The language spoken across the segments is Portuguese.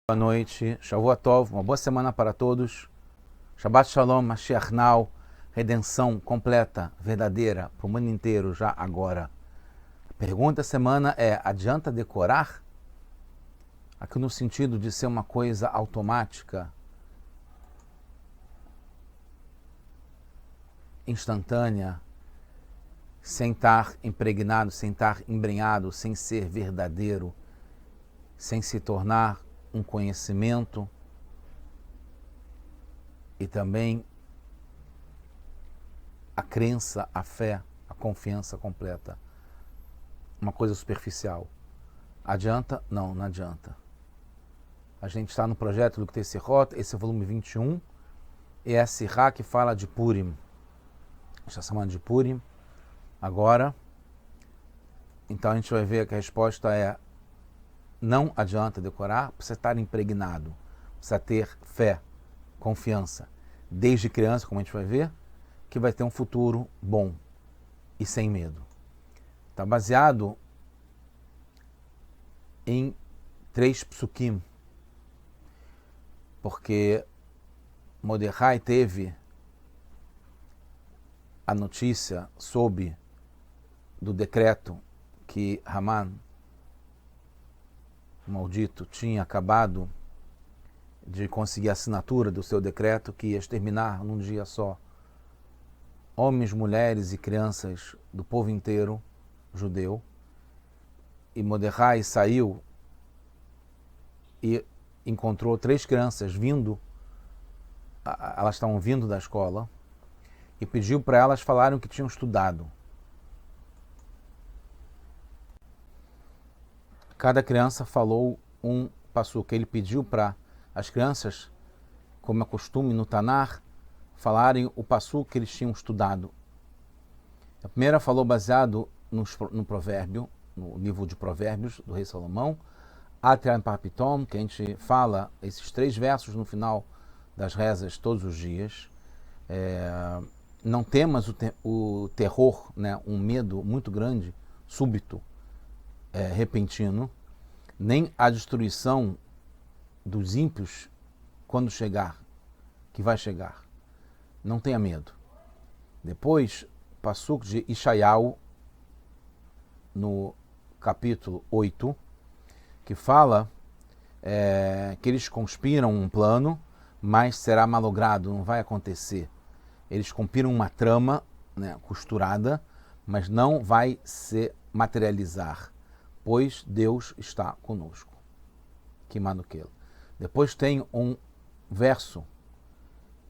Boa noite, Shavua Tov, uma boa semana para todos. Shabbat Shalom, Mashiach Now, redenção completa, verdadeira, para o mundo inteiro, já agora. A pergunta da semana é, adianta decorar? Aqui no sentido de ser uma coisa automática, instantânea, sem estar impregnado, sem estar embrenhado, sem ser verdadeiro, sem se tornar um conhecimento e também a crença, a fé, a confiança completa. Uma coisa superficial. Adianta? Não, não adianta. A gente está no projeto Likkutei Sichot, esse é o volume 21, e é a Sirá que fala de Purim. A gente está chamando de Purim agora. Então a gente vai ver que a resposta é: não adianta decorar, precisa estar impregnado, precisa ter fé, confiança, desde criança, como a gente vai ver, que vai ter um futuro bom e sem medo. Está baseado em 3 psukim, porque Mordecai teve a notícia do decreto que Haman, o maldito, tinha acabado de conseguir a assinatura do seu decreto que ia exterminar num dia só homens, mulheres e crianças do povo inteiro judeu. E Mordecai saiu e encontrou 3 crianças elas estavam vindo da escola, e pediu para elas falarem o que tinham estudado. Cada criança falou um passuca. Ele pediu para as crianças, como é costume no Tanar, falarem o passuca que eles tinham estudado. A primeira falou baseado no provérbio, no livro de provérbios do rei Salomão, Atran Parpitom, que a gente fala esses 3 versos no final das rezas todos os dias. Não temas o terror, né, um medo muito grande, súbito, repentino, nem a destruição dos ímpios quando chegar, que vai chegar. Não tenha medo. Depois, Passuco de Ishaiau, no capítulo 8, que fala que eles conspiram um plano, mas será malogrado, não vai acontecer. Eles conspiram uma trama, né, costurada, mas não vai se materializar, pois Deus está conosco. Kimanukel. Depois tem um verso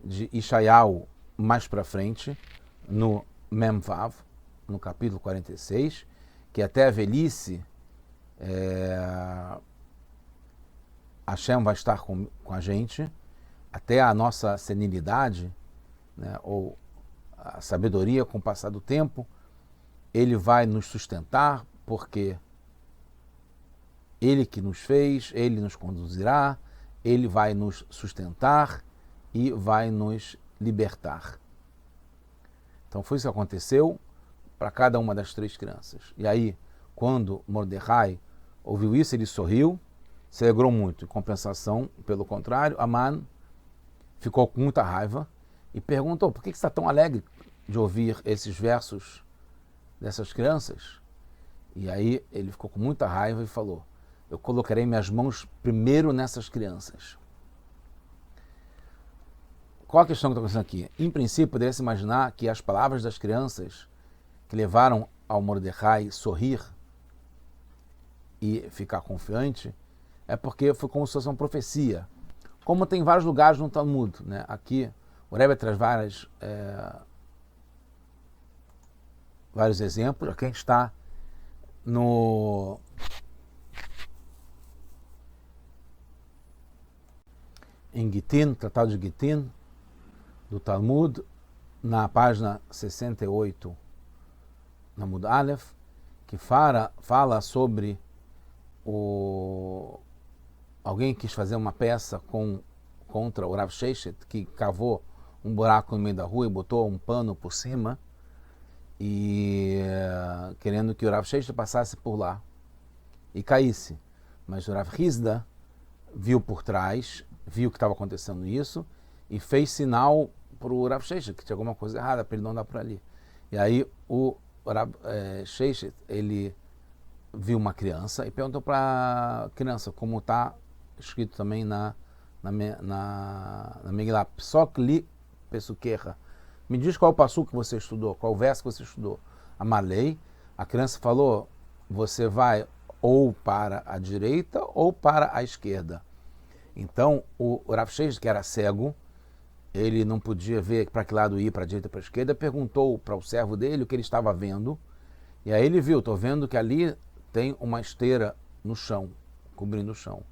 de Ishaiau mais para frente, no Memvav, no capítulo 46, que até a velhice Hashem vai estar com a gente, até a nossa senilidade, né, ou a sabedoria com o passar do tempo, ele vai nos sustentar, porque ele que nos fez, ele nos conduzirá, ele vai nos sustentar e vai nos libertar. Então foi isso que aconteceu para cada uma das 3 crianças. E aí, quando Mordecai ouviu isso, ele sorriu, se alegrou muito. Em compensação, pelo contrário, Haman ficou com muita raiva e perguntou: por que você está tão alegre de ouvir esses versos dessas crianças? E aí ele ficou com muita raiva e falou: eu colocarei minhas mãos primeiro nessas crianças. Qual a questão que está acontecendo aqui? Em princípio, poderia-se imaginar que as palavras das crianças que levaram ao Mordecai sorrir e ficar confiante é porque foi como se fosse uma profecia. Como tem vários lugares no Talmud, né? Aqui o Rebbe traz vários exemplos. Aqui a gente está em Gitin, Tratado de Gitin, do Talmud, na página 68, na Mud Aleph, que fala sobre alguém que quis fazer uma peça contra o Rav Sheshet, que cavou um buraco no meio da rua e botou um pano por cima, e querendo que o Rav Sheshet passasse por lá e caísse. Mas o Rav Hizda viu por trás, viu que estava acontecendo isso e fez sinal para o Rav Sheshet que tinha alguma coisa errada para ele não andar por ali. E aí o Rav Sheshet, ele viu uma criança e perguntou para a criança, como está escrito também na Megillah, Psok li pesukecha. Me diz qual o passuco que você estudou, qual o verso que você estudou. Amalei, a criança falou, você vai ou para a direita ou para a esquerda. Então, o Rav Sheshet, que era cego, ele não podia ver para que lado ir, para a direita ou para a esquerda, perguntou para o servo dele o que ele estava vendo, e aí ele viu, estou vendo que ali tem uma esteira no chão, cobrindo o chão.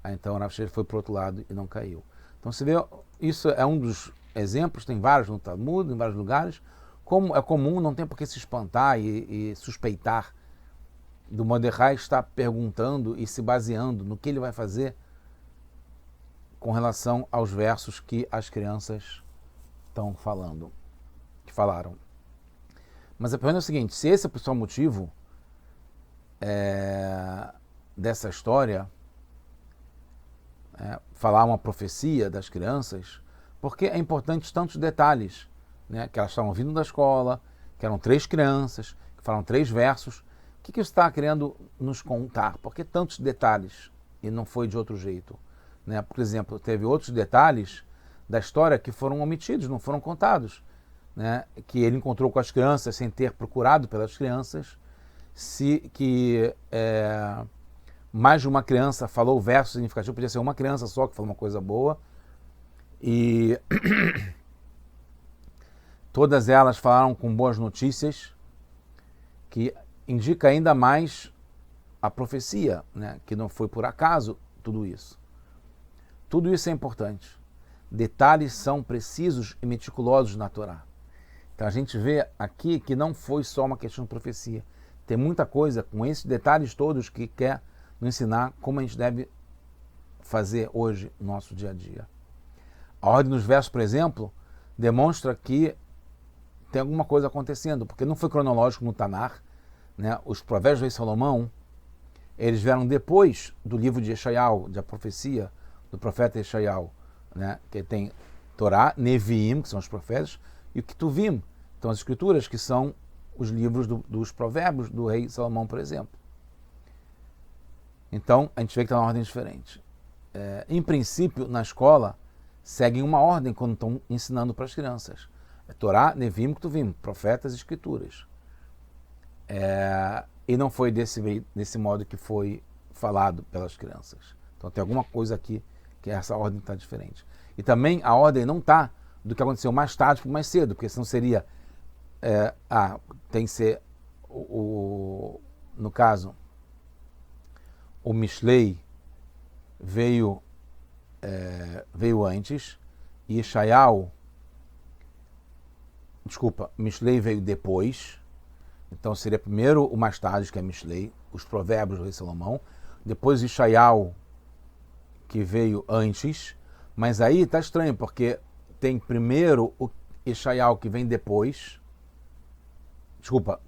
Aí então o Rav Sheshet foi para o outro lado e não caiu. Então você vê, isso é um dos exemplos, tem vários no Talmud, em vários lugares, como é comum, não tem por que se espantar e suspeitar do Mordecai estar perguntando e se baseando no que ele vai fazer com relação aos versos que as crianças estão falando, que falaram. Mas a pergunta é o seguinte, se esse é o principal motivo dessa história, falar uma profecia das crianças, porque é importante tantos detalhes, né, que elas estavam vindo da escola, que eram 3 crianças, que falaram 3 versos. O que isso está querendo nos contar? Por que tantos detalhes e não foi de outro jeito? Né? Por exemplo, teve outros detalhes da história que foram omitidos, não foram contados. Né? Que ele encontrou com as crianças sem ter procurado pelas crianças, mais de uma criança falou o verso significativo, podia ser uma criança só que falou uma coisa boa, e todas elas falaram com boas notícias, que indica ainda mais a profecia, né? Que não foi por acaso tudo isso. Tudo isso é importante. Detalhes são precisos e meticulosos na Torá. Então a gente vê aqui que não foi só uma questão de profecia. Tem muita coisa com esses detalhes todos que quer nos ensinar como a gente deve fazer hoje no nosso dia a dia. A ordem dos versos, por exemplo, demonstra que tem alguma coisa acontecendo, porque não foi cronológico no Tanar, né? Os provérbios do rei Salomão, eles vieram depois do livro de Yeshayahu, da profecia do profeta Yeshayahu, né? Que tem Torá, Neviim, que são os profetas, e o Ketuvim, então as escrituras, que são os livros dos provérbios do rei Salomão, por exemplo. Então, a gente vê que está uma ordem diferente. Em princípio, na escola, seguem uma ordem quando estão ensinando para as crianças. Torá, Neviim, Ketuvim, profetas e escrituras. E não foi desse modo que foi falado pelas crianças. Então tem alguma coisa aqui que essa ordem está diferente. E também a ordem não está do que aconteceu mais tarde para mais cedo, porque senão seria... tem que ser, no caso, o Mishlei veio antes, e Yeshayahu, Mishlei veio depois. Então seria primeiro o mais tarde, que é Mishlei, os provérbios do rei Salomão, depois Yeshayahu, que veio antes, mas aí está estranho, porque tem primeiro o Yeshayahu que vem depois,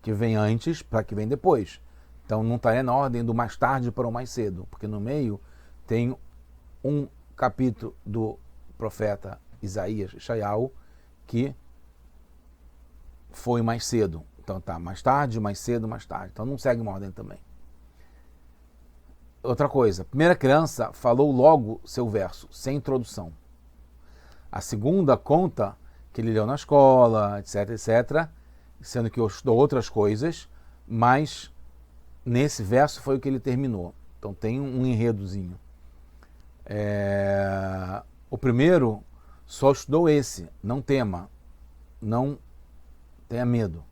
que vem antes para que vem depois. Então não estaria na ordem do mais tarde para o mais cedo, porque no meio tem um capítulo do profeta Isaías, Yeshayahu, que foi mais cedo. Então tá, mais tarde, mais cedo, mais tarde. Então não segue uma ordem também. Outra coisa, a primeira criança falou logo seu verso, sem introdução. A segunda conta que ele leu na escola, etc, etc, sendo que eu estudou outras coisas, mas nesse verso foi o que ele terminou. Então tem um enredozinho. O primeiro só estudou esse, não tema, não tenha medo.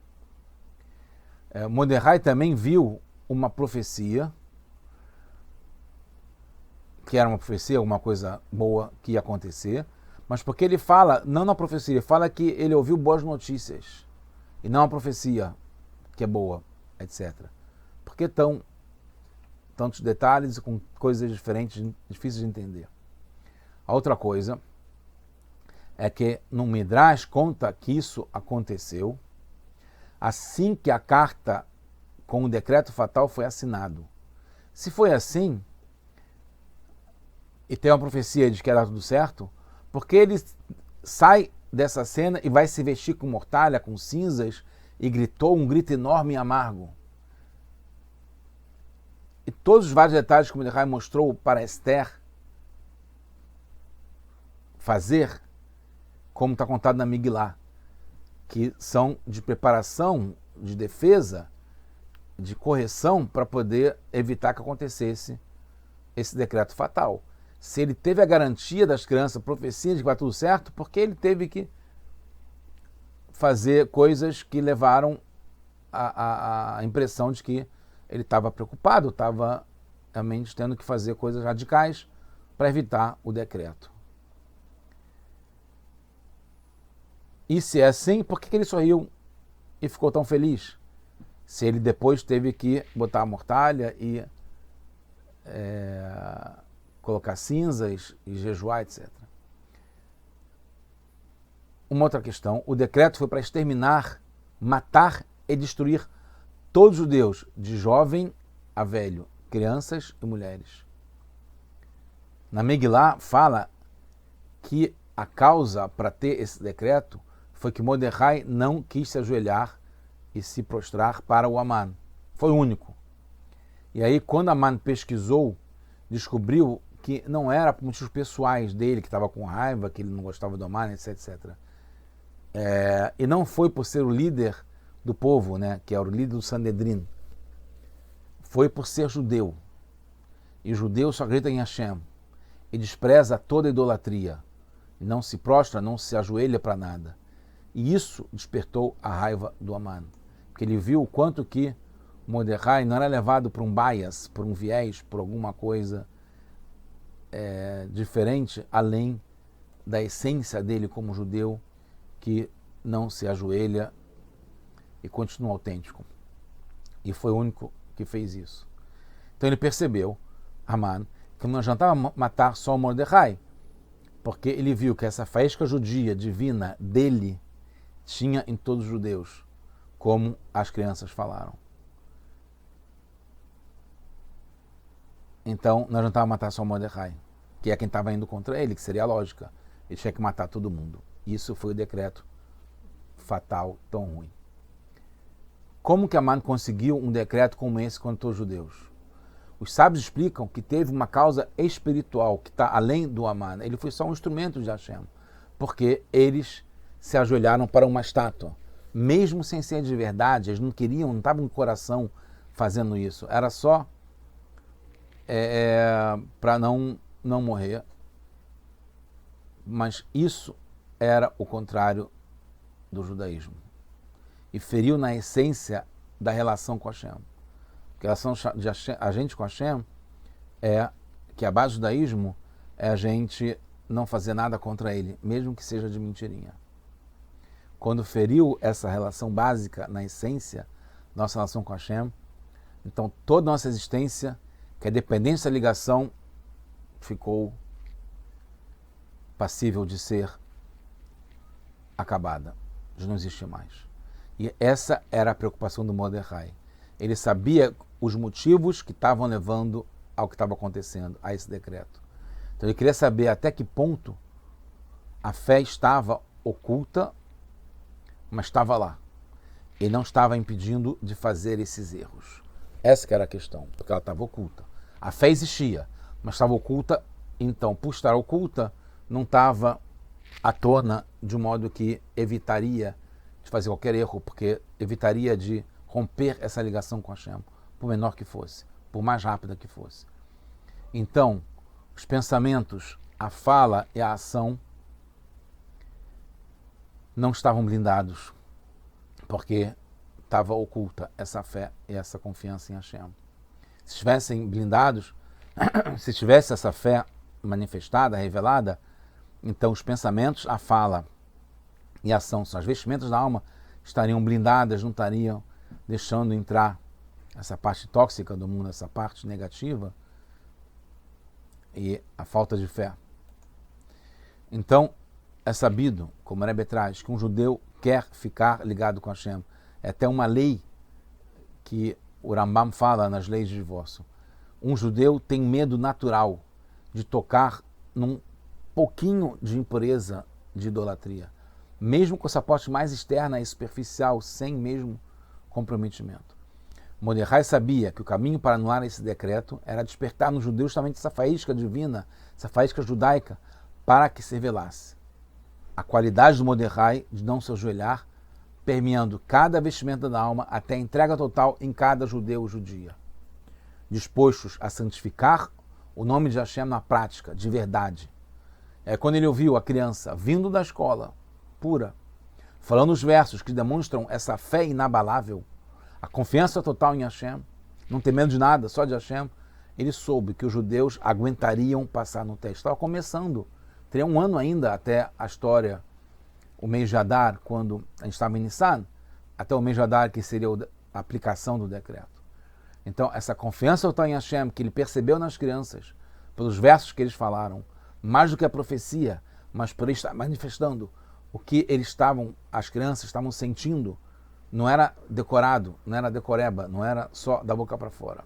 Mordecai também viu uma profecia, que era uma profecia, alguma coisa boa que ia acontecer, mas porque ele fala, não na profecia, ele fala que ele ouviu boas notícias, e não a profecia que é boa, etc. Porque tantos detalhes e com coisas diferentes, difíceis de entender. A outra coisa é que no Midrash conta que isso aconteceu assim que a carta com o decreto fatal foi assinado. Se foi assim, e tem uma profecia de que ia dar tudo certo, porque ele sai dessa cena e vai se vestir com mortalha, com cinzas, e gritou um grito enorme e amargo. E todos os vários detalhes que Mordecai mostrou para Esther fazer, como está contado na Migilá, que são de preparação, de defesa, de correção, para poder evitar que acontecesse esse decreto fatal. Se ele teve a garantia das crianças, a profecia de que vai tudo certo, porque ele teve que fazer coisas que levaram a impressão de que ele estava preocupado, estava realmente tendo que fazer coisas radicais para evitar o decreto. E se é assim, por que ele sorriu e ficou tão feliz? Se ele depois teve que botar a mortalha e colocar cinzas e jejuar, etc. Uma outra questão, o decreto foi para exterminar, matar e destruir todos os judeus, de jovem a velho, crianças e mulheres. Na Megilá fala que a causa para ter esse decreto foi que Mordecai não quis se ajoelhar e se prostrar para o Amã. Foi o único. E aí, quando Amã pesquisou, descobriu que não era por motivos pessoais dele, que estava com raiva, que ele não gostava do Amã, etc. E não foi por ser o líder do povo, né, que era o líder do Sanedrim. Foi por ser judeu. E o judeu só acredita em Hashem. E despreza toda idolatria. E não se prostra, não se ajoelha para nada. E isso despertou a raiva do Amã. Porque ele viu o quanto que Mordecai não era levado por um bias, por um viés, por alguma coisa diferente, além da essência dele como judeu, que não se ajoelha e continua autêntico. E foi o único que fez isso. Então ele percebeu, Amã, que não adiantava matar só Mordecai, porque ele viu que essa faísca judia divina dele tinha em todos os judeus, como as crianças falaram. Então, não adiantava matar só Mordecai, que é quem estava indo contra ele, que seria a lógica. Ele tinha que matar todo mundo. Isso foi o decreto fatal, tão ruim. Como que Amã conseguiu um decreto como esse contra os judeus? Os sábios explicam que teve uma causa espiritual que está além do Amã. Ele foi só um instrumento de Hashem, porque eles se ajoelharam para uma estátua. Mesmo sem ser de verdade, eles não queriam, não estavam no coração fazendo isso. Era só para não morrer. Mas isso era o contrário do judaísmo. E feriu na essência da relação com Hashem. Porque a relação de a gente com Hashem que a base do judaísmo é a gente não fazer nada contra ele, mesmo que seja de mentirinha. Quando feriu essa relação básica na essência, nossa relação com Hashem, então toda nossa existência, que é dependente da ligação, ficou passível de ser acabada, de não existir mais. E essa era a preocupação do Mordecai. Ele sabia os motivos que estavam levando ao que estava acontecendo, a esse decreto. Então ele queria saber até que ponto a fé estava oculta, mas estava lá. Ele não estava impedindo de fazer esses erros. Essa que era a questão, porque ela estava oculta. A fé existia, mas estava oculta, então, por estar oculta, não estava à tona de um modo que evitaria de fazer qualquer erro, porque evitaria de romper essa ligação com Hashem, por menor que fosse, por mais rápida que fosse. Então, os pensamentos, a fala e a ação não estavam blindados, porque estava oculta essa fé e essa confiança em Hashem. Se estivessem blindados, se tivesse essa fé manifestada, revelada, então os pensamentos, a fala e a ação, as vestimentas da alma estariam blindadas, não estariam deixando entrar essa parte tóxica do mundo, essa parte negativa e a falta de fé. Então, é sabido, como Rebbe traz, que um judeu quer ficar ligado com Hashem. É até uma lei que o Rambam fala nas leis de divórcio. Um judeu tem medo natural de tocar num pouquinho de impureza de idolatria, mesmo com essa parte mais externa e superficial, sem mesmo comprometimento. Mordecai sabia que o caminho para anular esse decreto era despertar nos judeus justamente essa faísca divina, essa faísca judaica, para que se revelasse. A qualidade do Mordecai de não se ajoelhar, permeando cada vestimenta da alma até a entrega total em cada judeu ou judia. Dispostos a santificar o nome de Hashem na prática, de verdade. É quando ele ouviu a criança vindo da escola, pura, falando os versos que demonstram essa fé inabalável, a confiança total em Hashem, não tem medo de nada, só de Hashem, ele soube que os judeus aguentariam passar no teste. Estava começando, teria um ano ainda até a história, o mês de Adar, quando a gente estava em Nissan, até o mês de Adar, que seria a aplicação do decreto. Então, essa confiança total em Hashem, que ele percebeu nas crianças, pelos versos que eles falaram, mais do que a profecia, mas por ele estar manifestando o que as crianças estavam sentindo, não era decorado, não era decoreba, não era só da boca para fora.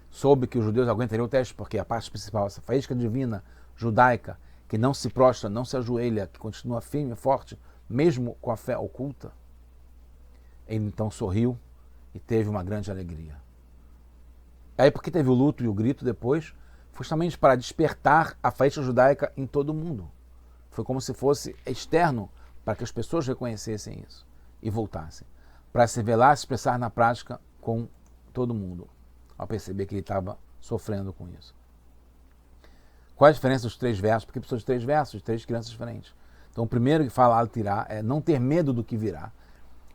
Soube que os judeus aguentariam o teste, porque a parte principal, essa faísca divina, judaica, que não se prostra, não se ajoelha, que continua firme e forte, mesmo com a fé oculta, ele então sorriu e teve uma grande alegria. Aí porque teve o luto e o grito depois, justamente para despertar a faísca judaica em todo o mundo. Foi como se fosse externo, para que as pessoas reconhecessem isso e voltassem. Para se revelar, se expressar na prática com todo mundo, ao perceber que ele estava sofrendo com isso. Qual a diferença dos 3 versos? Porque precisou de 3 versos, de 3 crianças diferentes. Então, o primeiro que fala Al-Tirá é não ter medo do que virá.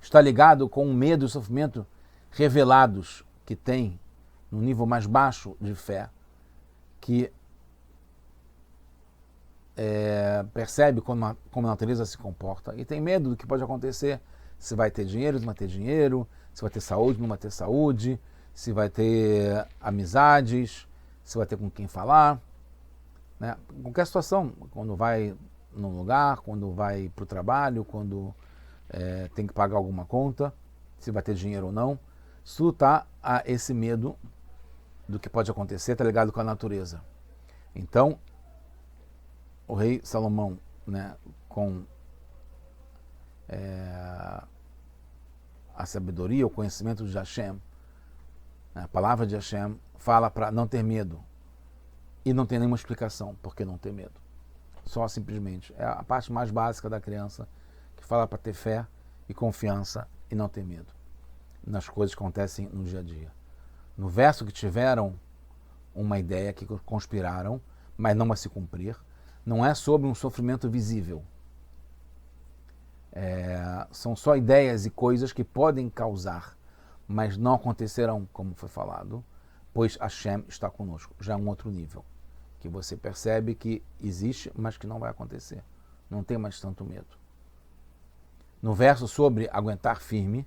Está ligado com o medo e o sofrimento revelados que tem no nível mais baixo de fé, que percebe como a natureza se comporta e tem medo do que pode acontecer. Se vai ter dinheiro, se não vai ter dinheiro, se vai ter saúde, não vai ter saúde, se vai ter amizades, se vai ter com quem falar. Né? Qualquer situação, quando vai num lugar, quando vai para o trabalho, quando tem que pagar alguma conta, se vai ter dinheiro ou não, isso está a esse medo do que pode acontecer, está ligado com a natureza. Então, o rei Salomão, né, com a sabedoria, o conhecimento de Hashem, a palavra de Hashem, fala para não ter medo. E não tem nenhuma explicação por que não ter medo. Só simplesmente. É a parte mais básica da criança, que fala para ter fé e confiança e não ter medo nas coisas que acontecem no dia a dia. No verso que tiveram uma ideia, que conspiraram, mas não a se cumprir, não é sobre um sofrimento visível. São só ideias e coisas que podem causar, mas não acontecerão, como foi falado, pois Hashem está conosco. Já é um outro nível, que você percebe que existe, mas que não vai acontecer. Não tem mais tanto medo. No verso sobre aguentar firme,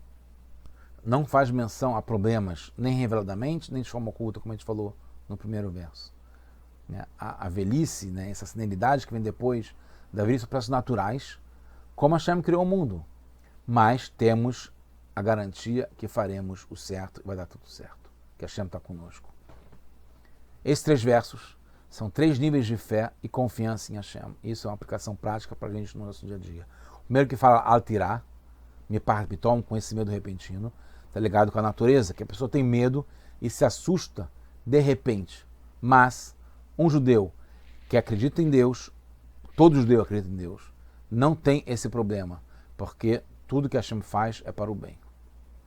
não faz menção a problemas nem reveladamente, nem de forma oculta, como a gente falou no primeiro verso. A velhice, né, essa senilidade que vem depois da velhice, são processos naturais, como Hashem criou o mundo. Mas temos a garantia que faremos o certo e vai dar tudo certo, que Hashem está conosco. Esses 3 versos são 3 níveis de fé e confiança em Hashem. Isso é uma aplicação prática para a gente no nosso dia a dia. O primeiro que fala Al-Tirá, Mipar Pitom, com esse medo repentino, está ligado com a natureza, que a pessoa tem medo e se assusta de repente. Mas um judeu que acredita em Deus, todo judeu acredita em Deus, não tem esse problema, porque tudo que Hashem faz é para o bem.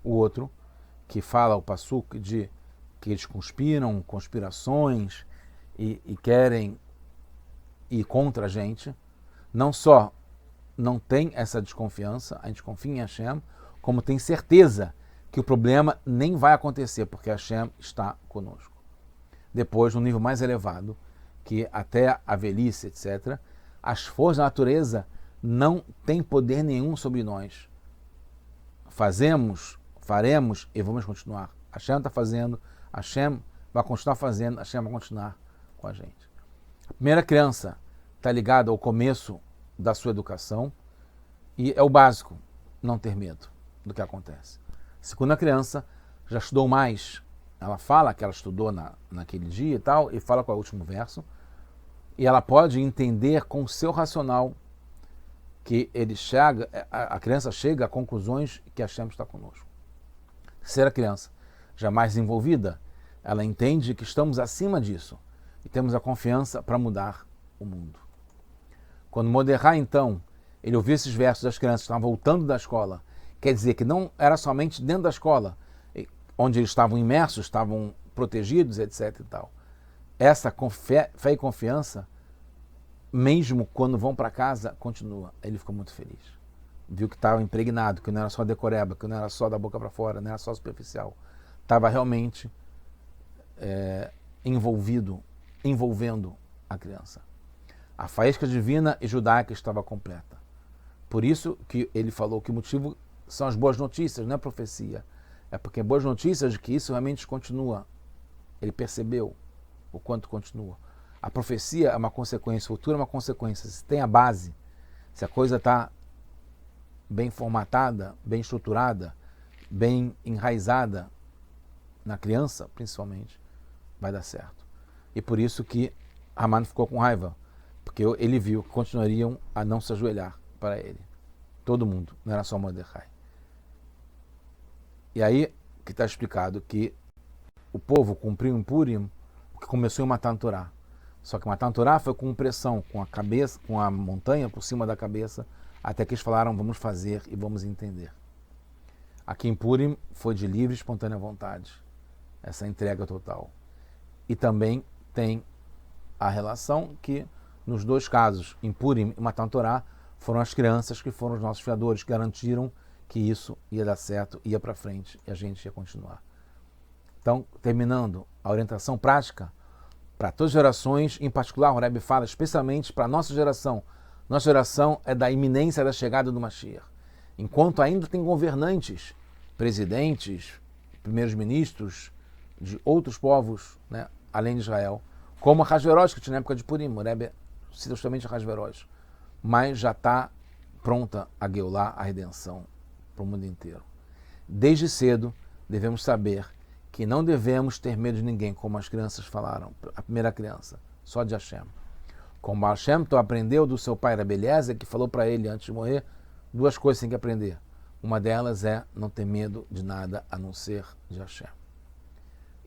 O outro, que fala o Pasuk de que eles conspiram, conspirações e querem ir contra a gente, não só não tem essa desconfiança, a gente confia em Hashem, como tem certeza que o problema nem vai acontecer, porque Hashem está conosco. Depois, no nível mais elevado, que até a velhice, etc., as forças da natureza não têm poder nenhum sobre nós. Fazemos, faremos e vamos continuar. Hashem está fazendo, Hashem vai continuar fazendo, Hashem vai continuar com a gente. A primeira criança está ligada ao começo da sua educação e é o básico, não ter medo do que acontece. A segunda criança já estudou mais. Ela fala que ela estudou naquele dia e tal, e fala qual é o último verso. e ela pode entender com o seu racional que a criança chega a conclusões que Hashem está conosco. Ser a criança já mais envolvida, ela entende que estamos acima disso e temos a confiança para mudar o mundo. Quando Mordecai, então, ele ouviu esses versos das crianças que estavam voltando da escola, quer dizer que não era somente dentro da escola, onde eles estavam imersos, estavam protegidos, etc. e tal. Essa fé e confiança, mesmo quando vão para casa, continua. Ele ficou muito feliz. Viu que estava impregnado, que não era só decoreba, que não era só da boca para fora, não era só superficial. Estava realmente envolvendo a criança. A faísca divina e judaica estava completa. Por isso que ele falou que o motivo são as boas notícias, não é profecia. É porque boas notícias de que isso realmente continua. Ele percebeu o quanto continua. A profecia é uma consequência, o futuro é uma consequência. Se tem a base, se a coisa está bem formatada, bem estruturada, bem enraizada na criança, principalmente, vai dar certo. E por isso que Haman ficou com raiva, porque ele viu que continuariam a não se ajoelhar para ele. Todo mundo, não era só Mordecai. E aí que está explicado que o povo cumpriu em Purim o que começou em Matan Torá. Só que Matan Torá foi com pressão, com a cabeça, com a montanha por cima da cabeça, até que eles falaram, vamos fazer e vamos entender. Aqui em Purim foi de livre e espontânea vontade, essa entrega total. E também tem a relação que, nos dois casos, em Purim e Matan Torá, foram as crianças que foram os nossos fiadores, que garantiram que isso ia dar certo, ia para frente e a gente ia continuar. Então, terminando a orientação prática, para todas as gerações, em particular, o Rebbe fala especialmente para a nossa geração. Nossa geração é da iminência da chegada do Mashiach. Enquanto ainda tem governantes, presidentes, primeiros ministros de outros povos, né, além de Israel, como Hashverosh, que tinha na época de Purim, o Rebbe cita justamente Hashverosh, mas já está pronta a Geulah, a redenção, para o mundo inteiro. Desde cedo, devemos saber que não devemos ter medo de ninguém, como as crianças falaram, a primeira criança, só de Hashem. Como Hashem aprendeu do seu pai Rabbi Eliezer, que falou para ele antes de morrer, duas coisas tem que aprender. Uma delas é não ter medo de nada a não ser de Hashem.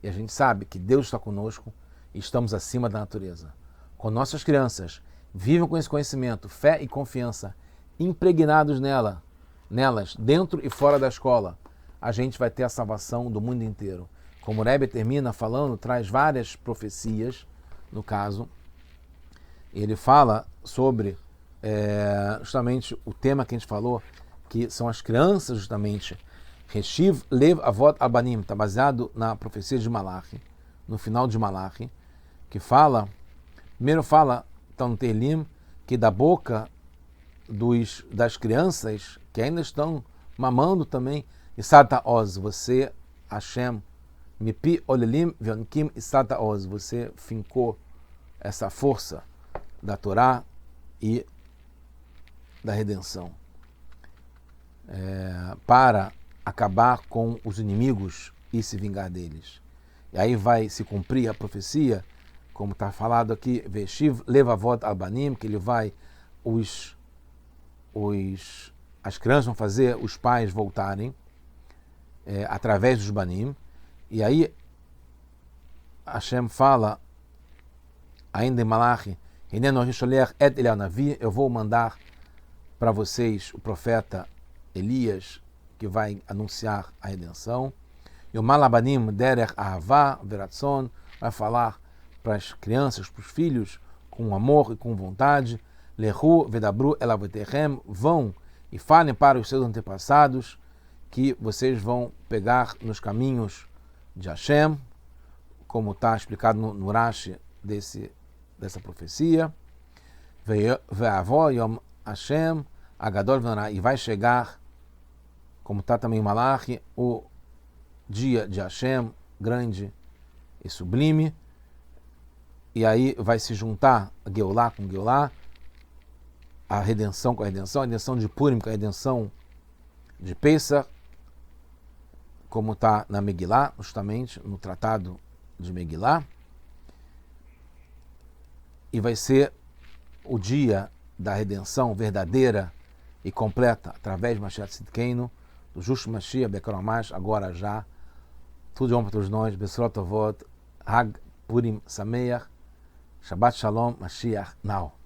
E a gente sabe que Deus está conosco e estamos acima da natureza. Quando nossas crianças vivem com esse conhecimento, fé e confiança impregnados nelas, dentro e fora da escola, a gente vai ter a salvação do mundo inteiro. Como o Rebbe termina falando, traz várias profecias, no caso, ele fala sobre justamente o tema que a gente falou, que são as crianças, justamente, Reshiv Lev Avot Abanim, está baseado na profecia de Malachi, no final de Malachi, que primeiro fala, então no Tehillim, que da boca das crianças que ainda estão mamando também, Isata Oz, você, Hashem, Mipi Olelim Vionkim Isata Oz, você fincou essa força da Torá e da redenção para acabar com os inimigos e se vingar deles. E aí vai se cumprir a profecia, como está falado aqui, Veshiv Levavot Albanim, que ele vai, as crianças vão fazer os pais voltarem através dos Banim. E aí Hashem fala, ainda em Malachi, eu vou mandar para vocês o profeta Elias, que vai anunciar a redenção. E o Malabanim Derech Ahavá Veratzon vai falar para as crianças, para os filhos, com amor e com vontade. Lehu Vedabru Elavoterem, vão e falem para os seus antepassados que vocês vão pegar nos caminhos de Hashem, como está explicado no Rashi dessa profecia. Ve'avó Yom Hashem Agadol V'Norá, e vai chegar, como está também em Malachi, o dia de Hashem, grande e sublime, e aí vai se juntar a Geulah com Geulah, a redenção com a redenção de Purim com a redenção de Pesach, como está na Megillah, justamente no tratado de Megillah. e vai ser o dia da redenção verdadeira e completa através de Mashiach Tzidkeinu, do justo Mashiach, Bekramash, agora já. Tudo de bom para todos nós. Besorot Tovot, Hag Purim Sameach, Shabbat Shalom, Mashiach now.